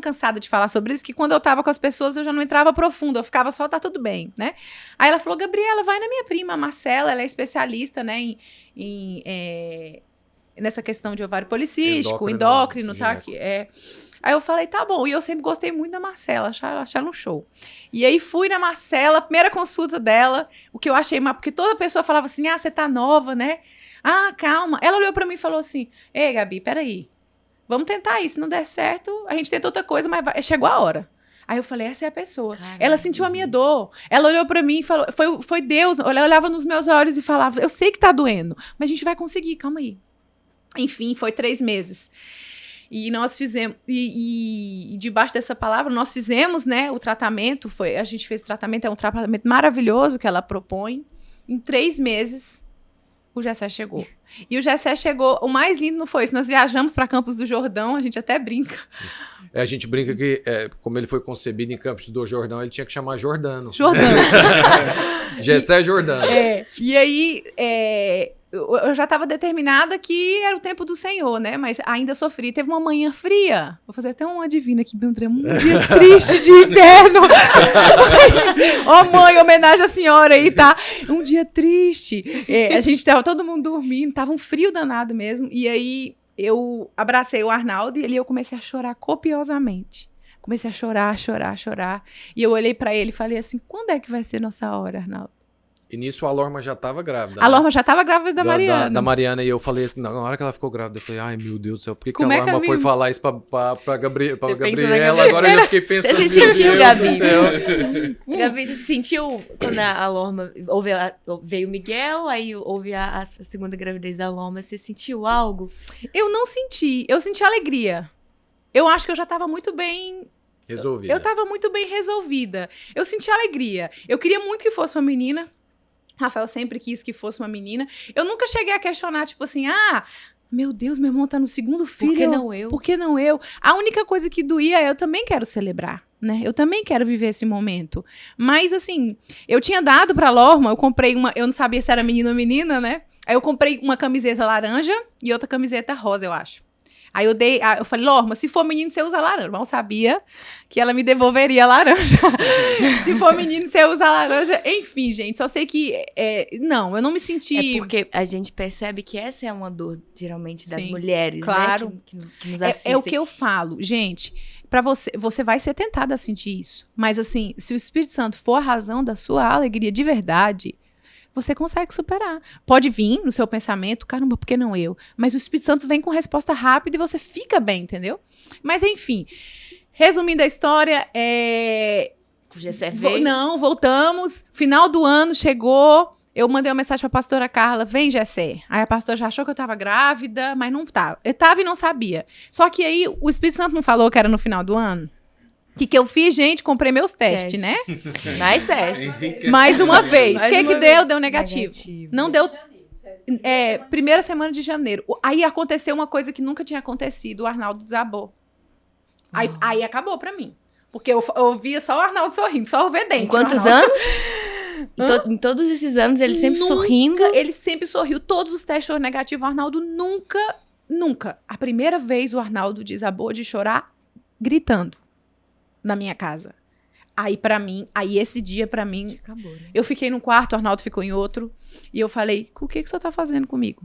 Speaker 4: cansada de falar sobre isso que quando eu tava com as pessoas eu já não entrava profundo, eu ficava só, tá tudo bem, né? Aí ela falou, Gabriela, vai na minha prima, a Marcela, ela é especialista, né, nessa questão de ovário policístico, endócrino, tá? Aí eu falei, tá bom. E eu sempre gostei muito da Marcela, acharam um show. E aí fui na Marcela, primeira consulta dela, o que eu achei mal, porque toda pessoa falava assim, você tá nova, né? Ah, calma. Ela olhou pra mim e falou assim, ei, Gabi, peraí, vamos tentar isso, se não der certo, a gente tenta outra coisa, mas chegou a hora. Aí eu falei, essa é a pessoa.
Speaker 2: Caramba.
Speaker 4: Ela sentiu a minha dor. Ela olhou pra mim e falou, foi Deus. Ela olhava nos meus olhos e falava, eu sei que tá doendo, mas a gente vai conseguir, calma aí. Enfim, foi 3 meses. E nós fizemos, e debaixo dessa palavra, nós fizemos, né, o tratamento, a gente fez o tratamento, é um tratamento maravilhoso que ela propõe. Em 3 meses, o Gessé chegou. E o Gessé chegou, o mais lindo não foi isso, nós viajamos para Campos do Jordão, a gente até brinca.
Speaker 1: A gente brinca que, como ele foi concebido em Campos do Jordão, ele tinha que chamar Jordano.
Speaker 4: Jordano.
Speaker 1: Gessé Jordano.
Speaker 4: E aí, eu já estava determinada que era o tempo do Senhor, né? Mas ainda sofri. Teve uma manhã fria. Vou fazer até uma divina aqui, um dia triste de inverno. Ó, mãe, homenagem à senhora aí, tá? Um dia triste. A gente tava todo mundo dormindo, tava um frio danado mesmo. E aí, eu abracei o Arnaldo e ali eu comecei a chorar copiosamente. Comecei a chorar. E eu olhei pra ele e falei assim, quando é que vai ser nossa hora, Arnaldo?
Speaker 1: E nisso a Lorma já tava grávida.
Speaker 4: A Lorma já tava grávida da Mariana.
Speaker 1: Da Mariana. E eu falei assim, na hora que ela ficou grávida, eu falei, ai meu Deus do céu, por que
Speaker 4: Como
Speaker 1: a
Speaker 4: é que
Speaker 1: Lorma
Speaker 4: a
Speaker 1: foi
Speaker 4: minha-
Speaker 1: falar isso pra Gabriela?
Speaker 2: Gabriela?
Speaker 1: Agora eu já fiquei pensando,
Speaker 2: Você se
Speaker 1: meu
Speaker 2: sentiu,
Speaker 1: Deus
Speaker 2: Gabi?
Speaker 1: do céu.
Speaker 2: Gabi, você se sentiu quando a Lorma veio o Miguel, aí houve a segunda gravidez da Lorma, você sentiu algo?
Speaker 4: Eu não senti. Eu senti alegria. Eu acho que eu já tava muito bem.
Speaker 1: Resolvida.
Speaker 4: Eu tava muito bem resolvida. Eu senti alegria. Eu queria muito que fosse uma menina. Rafael sempre quis que fosse uma menina. Eu nunca cheguei a questionar, tipo assim, meu Deus, meu irmão tá no segundo filho.
Speaker 2: Por que não eu?
Speaker 4: Por que não eu? A única coisa que doía é eu também quero celebrar, né? Eu também quero viver esse momento. Mas, assim, eu tinha dado pra Lorma, eu comprei uma... Eu não sabia se era menino ou menina, né? Aí eu comprei uma camiseta laranja e outra camiseta rosa, eu acho. Aí eu falei, Lorma, se for menino, você usa laranja. Mas eu sabia que ela me devolveria a laranja. Se for menino, você usa laranja. Enfim, gente, só sei que... não, eu não me senti...
Speaker 2: É porque a gente percebe que essa é uma dor, geralmente, das
Speaker 4: Sim,
Speaker 2: mulheres,
Speaker 4: claro.
Speaker 2: né? Que nos assistem.
Speaker 4: É o que eu falo. Gente, pra você vai ser tentada a sentir isso. Mas, assim, se o Espírito Santo for a razão da sua alegria de verdade... Você consegue superar. Pode vir no seu pensamento, caramba, por que não eu? Mas o Espírito Santo vem com resposta rápida e você fica bem, entendeu? Mas, enfim, resumindo a história,
Speaker 2: O Gessé veio.
Speaker 4: Não, voltamos. Final do ano chegou. Eu mandei uma mensagem pra pastora Carla, vem, Gessé. Aí a pastora já achou que eu tava grávida, mas não tava. Eu tava e não sabia. Só que aí o Espírito Santo não falou que era no final do ano? O que eu fiz, gente? Comprei meus testes, né?
Speaker 2: Mais testes.
Speaker 4: Mais uma vez. O
Speaker 2: Mais
Speaker 4: que
Speaker 2: uma
Speaker 4: deu?
Speaker 2: vez.
Speaker 4: Deu negativo. Não deu... primeira semana de janeiro. Aí aconteceu uma coisa que nunca tinha acontecido. O Arnaldo desabou. Aí acabou pra mim. Porque eu via só o Arnaldo sorrindo, só o vedente.
Speaker 2: Em quantos anos? Em todos esses anos, ele sempre sorrindo.
Speaker 4: Ele sempre sorriu. Todos os testes foram negativos. O Arnaldo nunca. A primeira vez o Arnaldo desabou de chorar gritando na minha casa. Aí esse dia pra mim,
Speaker 2: Acabou, né?
Speaker 4: eu fiquei num quarto, o Arnaldo ficou em outro, e eu falei, o que o senhor tá fazendo comigo?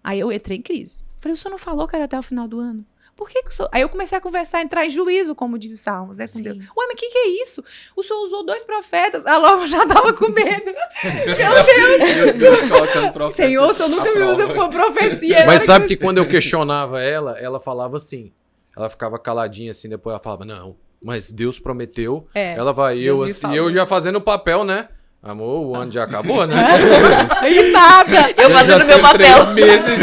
Speaker 4: Aí eu entrei em crise. Falei, o senhor não falou que era até o final do ano? Por que o senhor... Aí eu comecei a conversar, entrar em juízo, como diz os Salmos, né, com
Speaker 2: Sim.
Speaker 4: Deus. Ué, mas o que é isso? O senhor usou 2 profetas. A Lorma já tava com medo.
Speaker 3: Meu Deus, colocando profeta.
Speaker 4: Senhor, o senhor nunca
Speaker 3: à
Speaker 4: me usa
Speaker 3: prova.
Speaker 4: por profecia.
Speaker 1: Mas sabe que quando eu questionava ela falava assim. Ela ficava caladinha assim, depois ela falava, não, mas Deus prometeu, ela vai. E
Speaker 2: Deus
Speaker 1: eu,
Speaker 2: me
Speaker 1: assim,
Speaker 2: falou.
Speaker 1: eu já fazendo o papel, né? Amor, o ano já acabou, né?
Speaker 4: E nada.
Speaker 2: Eu fazendo meu papel.
Speaker 1: 3 meses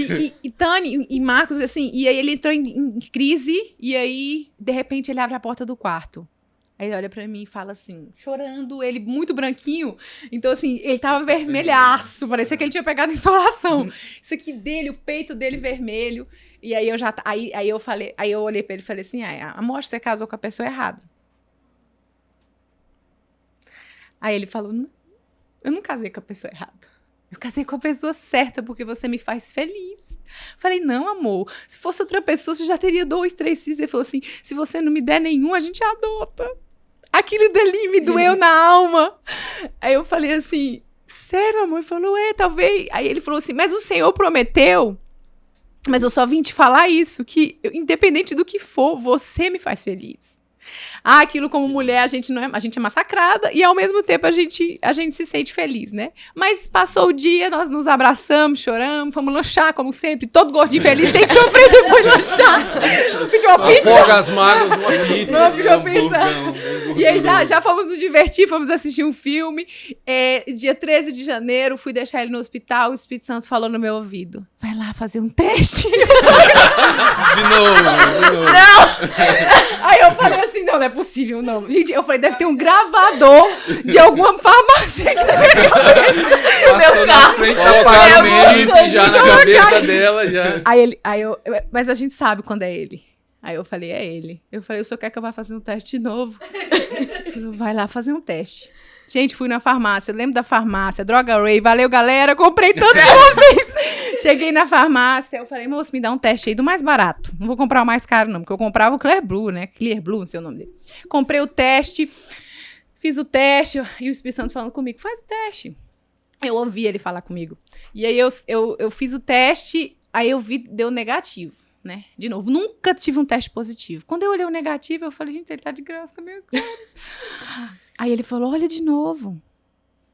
Speaker 1: de...
Speaker 4: E Tani e Marcos, assim, e aí ele entrou em crise, e aí, de repente, ele abre a porta do quarto. Aí ele olha pra mim e fala assim, chorando, ele muito branquinho. Então, assim, ele tava vermelhaço, parecia que ele tinha pegado insolação. Isso aqui dele, o peito dele vermelho. E aí aí eu falei, aí eu olhei pra ele e falei assim, amor, acho que você casou com a pessoa errada. Aí ele falou, não, eu não casei com a pessoa errada. Eu casei com a pessoa certa, porque você me faz feliz. Falei, não, amor, se fosse outra pessoa, você já teria 2, 3 filhos. Ele falou assim, se você não me der nenhum, a gente adota. Aquilo dali me doeu na alma. Aí eu falei assim, sério, amor? Ele falou, talvez. Aí ele falou assim, mas o Senhor prometeu, mas eu só vim te falar isso, que independente do que for, você me faz feliz. Aquilo como mulher, a gente é massacrada e ao mesmo tempo a gente se sente feliz, né? Mas passou o dia, nós nos abraçamos, choramos, fomos lanchar, como sempre, todo gordinho feliz, tem que sofrer depois de lanchar. Pediu uma pizza.
Speaker 1: Afoga as mágoas numa pizza.
Speaker 4: Vamos pedir uma pizza. E aí já fomos nos divertir, fomos assistir um filme. Dia 13 de janeiro, fui deixar ele no hospital, o Espírito Santo falou no meu ouvido, vai lá fazer um teste.
Speaker 3: De novo.
Speaker 4: Aí eu falei assim, não é possível, não. Gente, eu falei, deve ter um gravador de alguma farmácia que deve
Speaker 3: Passou na frente da
Speaker 1: Colocaram um
Speaker 3: pagamento.
Speaker 1: chifre já na cabeça dela, já.
Speaker 4: Mas a gente sabe quando é ele. Aí eu falei, é ele. Eu falei, o senhor quer que eu vá fazer um teste de novo? Ele falou, vai lá fazer um teste. Gente, fui na farmácia, lembro da farmácia, Droga Ray, valeu, galera, comprei tanto pra vocês. Cheguei na farmácia, eu falei, moço, me dá um teste aí do mais barato. Não vou comprar o mais caro, não, porque eu comprava o Clear Blue, né? Clear Blue, não sei o nome dele. Comprei o teste, fiz o teste, e o Espírito Santo falando comigo, faz o teste. Eu ouvi ele falar comigo. E aí eu fiz o teste, aí eu vi, deu negativo, né? De novo, nunca tive um teste positivo. Quando eu olhei o negativo, eu falei, gente, ele tá de graça com a minha cara. Aí ele falou, olha de novo.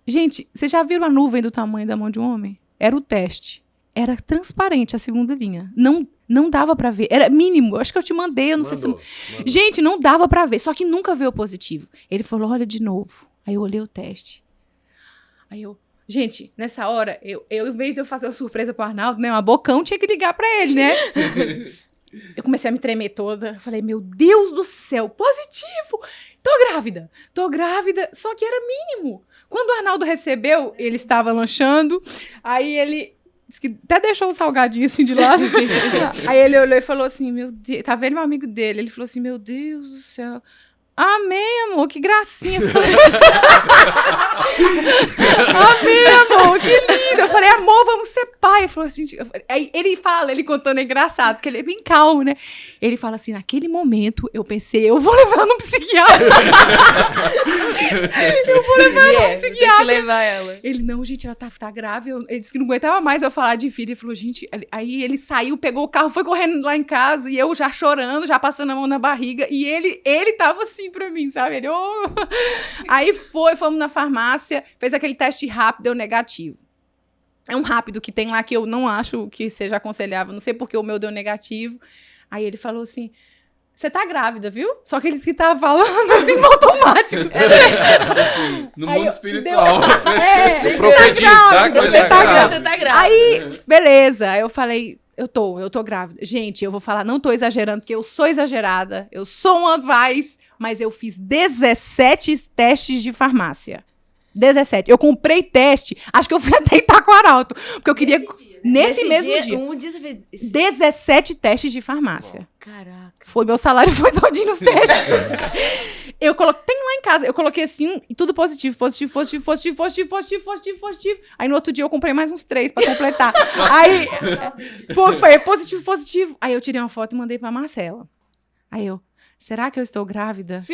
Speaker 4: Gente, vocês já viram a nuvem do tamanho da mão de um homem? Era o teste. Era transparente a segunda linha. Não dava pra ver. Era mínimo. Eu acho que eu te mandei, eu não sei se...
Speaker 1: Mandou.
Speaker 4: Gente, não dava pra ver. Só que nunca veio positivo. Ele falou, olha de novo. Aí eu olhei o teste. Aí eu... Gente, nessa hora, eu em vez de eu fazer uma surpresa pro Arnaldo, né? Uma bocão, tinha que ligar pra ele, né? Eu comecei a me tremer toda. Eu falei, meu Deus do céu, positivo! Tô grávida. Só que era mínimo. Quando o Arnaldo recebeu, ele estava lanchando. Aí ele... disse que até deixou o salgadinho assim de lado. Aí ele olhou e falou assim, meu Deus... Tá vendo meu amigo dele? Ele falou assim, meu Deus do céu... Amém, amor, que gracinha. Amém, amor, que lindo. Eu falei, amor, vamos ser pai. Ele falou assim, aí ele contando, é engraçado, porque ele é bem calmo, né? Ele fala assim, naquele momento, eu pensei, eu vou levar no psiquiatra.
Speaker 2: Tem que levar ela.
Speaker 4: Ele, não, gente, ela tá grávida. Ele disse que não aguentava mais eu falar de filho. Ele falou, gente... Aí ele saiu, pegou o carro, foi correndo lá em casa. E eu já chorando, já passando a mão na barriga. E ele tava assim pra mim, sabe? Ele, oh. Aí fomos na farmácia, fez aquele teste rápido, deu negativo. É um rápido que tem lá que eu não acho que seja aconselhável. Não sei porque o meu deu negativo. Aí ele falou assim... Você tá grávida, viu? Só que eles que estavam falando assim no automático.
Speaker 3: Assim, no mundo espiritual.
Speaker 1: Profetizar que
Speaker 2: Você tá grávida.
Speaker 4: Aí, beleza. Aí eu falei, eu tô grávida. Gente, eu vou falar, não tô exagerando, porque eu sou exagerada. Eu sou uma Vaz, mas eu fiz 17 testes de farmácia. 17. Eu comprei teste, acho que eu fui até Itacoaralto, porque eu queria... Nesse mesmo dia.
Speaker 2: Um dia você fez...
Speaker 4: 17 testes de farmácia.
Speaker 2: Caraca.
Speaker 4: Foi, meu salário foi todinho nos testes. Eu coloquei, tem lá em casa, eu coloquei assim, e tudo positivo. Aí no outro dia eu comprei mais uns 3 pra completar. Aí, positivo. Aí eu tirei uma foto e mandei pra Marcela. Aí eu, será que eu estou grávida?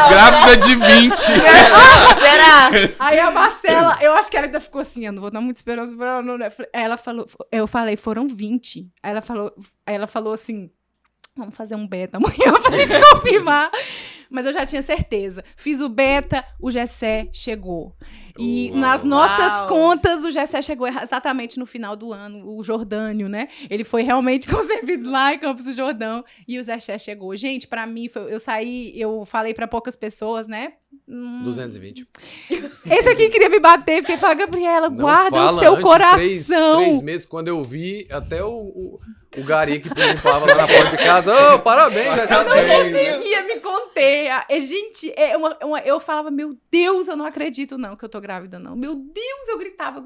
Speaker 3: Grávida de 20.
Speaker 2: Será?
Speaker 4: Aí a Marcela, eu acho que ela ainda ficou assim, eu não vou dar muita esperança pra ela, não, né? Aí ela falou, eu falei, foram 20. Aí ela falou assim, vamos fazer um beta amanhã pra gente confirmar. Mas eu já tinha certeza. Fiz o beta, o Gessé chegou. E nas nossas contas, o Gessé chegou exatamente no final do ano, o Jordânio, né? Ele foi realmente concebido lá em Campos do Jordão e o Gessé chegou. Gente, pra mim, eu falei pra poucas pessoas, né?
Speaker 1: 220.
Speaker 4: Esse aqui queria me bater, porque fala, Gabriela,
Speaker 1: Não
Speaker 4: guarda
Speaker 1: fala
Speaker 4: o seu
Speaker 1: antes,
Speaker 4: coração.
Speaker 1: 3 meses, quando eu vi, até o gari que limpava lá na porta de casa, parabéns, já
Speaker 4: Eu não conseguia me conter. Gente, eu falava, meu Deus, eu não acredito não que eu tô grávida, não. Meu Deus, eu gritava.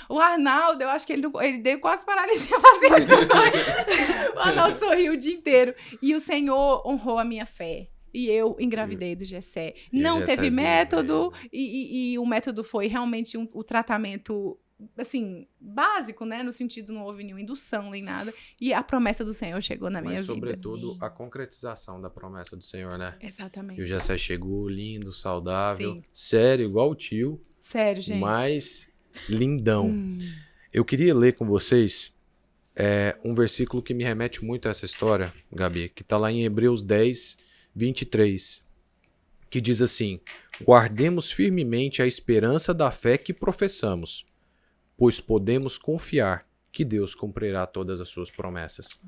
Speaker 4: O Arnaldo, eu acho que ele deu quase paralisia facial de tanto sorrir. O Arnaldo sorriu o dia inteiro. E o Senhor honrou a minha fé. E eu engravidei do Gessé. Não teve método, e o método foi realmente o tratamento, assim, básico, né? No sentido, não houve nenhuma indução nem nada. E a promessa do Senhor chegou na minha vida.
Speaker 1: Mas, sobretudo, a concretização da promessa do Senhor, né?
Speaker 4: Exatamente.
Speaker 1: E o Gessé chegou lindo, saudável,
Speaker 4: Sim.
Speaker 1: sério, igual o tio.
Speaker 4: Sério, gente.
Speaker 1: Mas lindão. Eu queria ler com vocês um versículo que me remete muito a essa história, Gabi, que tá lá em Hebreus 10, 23, que diz assim: guardemos firmemente a esperança da fé que professamos, pois podemos confiar que Deus cumprirá todas as suas promessas.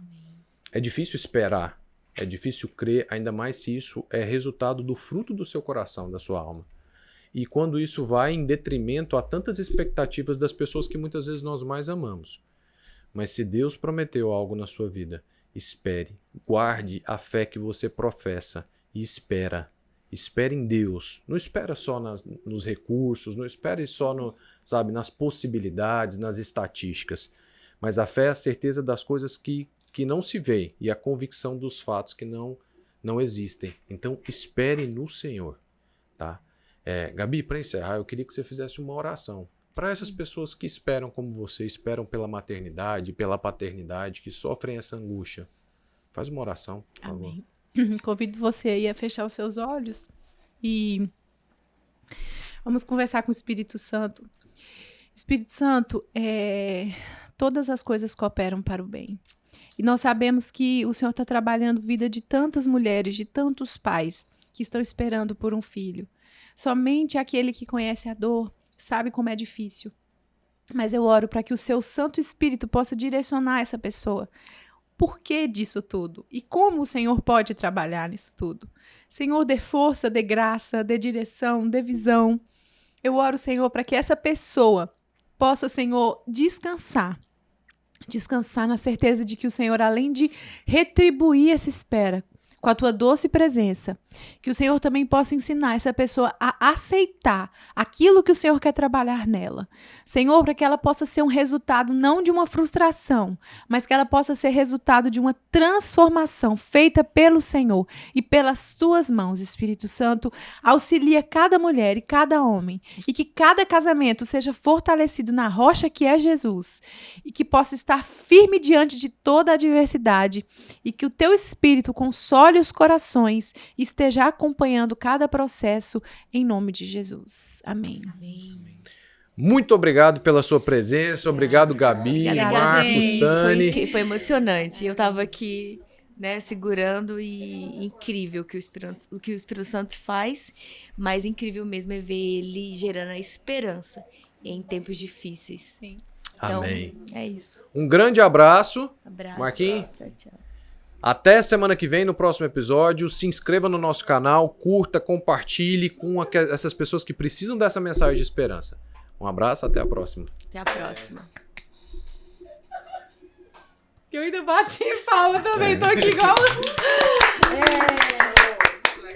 Speaker 1: É difícil esperar, é difícil crer, ainda mais se isso é resultado do fruto do seu coração, da sua alma. E quando isso vai em detrimento a tantas expectativas das pessoas que muitas vezes nós mais amamos. Mas se Deus prometeu algo na sua vida, espere, guarde a fé que você professa e espera. Espere em Deus. Não espera só nos recursos, não espere só nas possibilidades, nas estatísticas. Mas a fé é a certeza das coisas que não se vê e a convicção dos fatos que não existem. Então, espere no Senhor. Tá? Gabi, para encerrar, eu queria que você fizesse uma oração para essas pessoas que esperam como você, esperam pela maternidade, pela paternidade, que sofrem essa angústia. Faz uma oração, por favor.
Speaker 4: Amém. Convido você aí a fechar os seus olhos e vamos conversar com o Espírito Santo. Espírito Santo, todas as coisas cooperam para o bem. E nós sabemos que o Senhor está trabalhando a vida de tantas mulheres, de tantos pais que estão esperando por um filho. Somente aquele que conhece a dor sabe como é difícil. Mas eu oro para que o seu Santo Espírito possa direcionar essa pessoa. Por que disso tudo? E como o Senhor pode trabalhar nisso tudo? Senhor, dê força, dê graça, dê direção, dê visão. Eu oro, Senhor, para que essa pessoa possa, Senhor, descansar na certeza de que o Senhor, além de retribuir essa espera com a tua doce presença, que o Senhor também possa ensinar essa pessoa a aceitar aquilo que o Senhor quer trabalhar nela. Senhor, para que ela possa ser um resultado não de uma frustração, mas que ela possa ser resultado de uma transformação feita pelo Senhor e pelas tuas mãos, Espírito Santo. Auxilia cada mulher e cada homem e que cada casamento seja fortalecido na rocha que é Jesus e que possa estar firme diante de toda a adversidade e que o teu Espírito console os corações e esteja acompanhando cada processo em nome de Jesus. Amém.
Speaker 1: Muito obrigado pela sua presença. Obrigado, Gabi,
Speaker 4: Obrigada,
Speaker 1: Marcos,
Speaker 4: gente.
Speaker 1: Tani.
Speaker 2: Foi emocionante. Eu tava aqui, né, segurando e incrível o que o Espírito Santo faz, mas incrível mesmo é ver ele gerando a esperança em tempos difíceis.
Speaker 4: Sim.
Speaker 2: Então,
Speaker 1: Amém.
Speaker 2: é isso.
Speaker 1: Um grande abraço.
Speaker 2: Abraço.
Speaker 1: Marquinhos?
Speaker 2: Tchau, tchau.
Speaker 1: Até semana que vem, no próximo episódio. Se inscreva no nosso canal, curta, compartilhe com essas pessoas que precisam dessa mensagem de esperança. Um abraço, até a próxima.
Speaker 2: Até a próxima.
Speaker 4: Eu ainda bati palma também, tô aqui igual...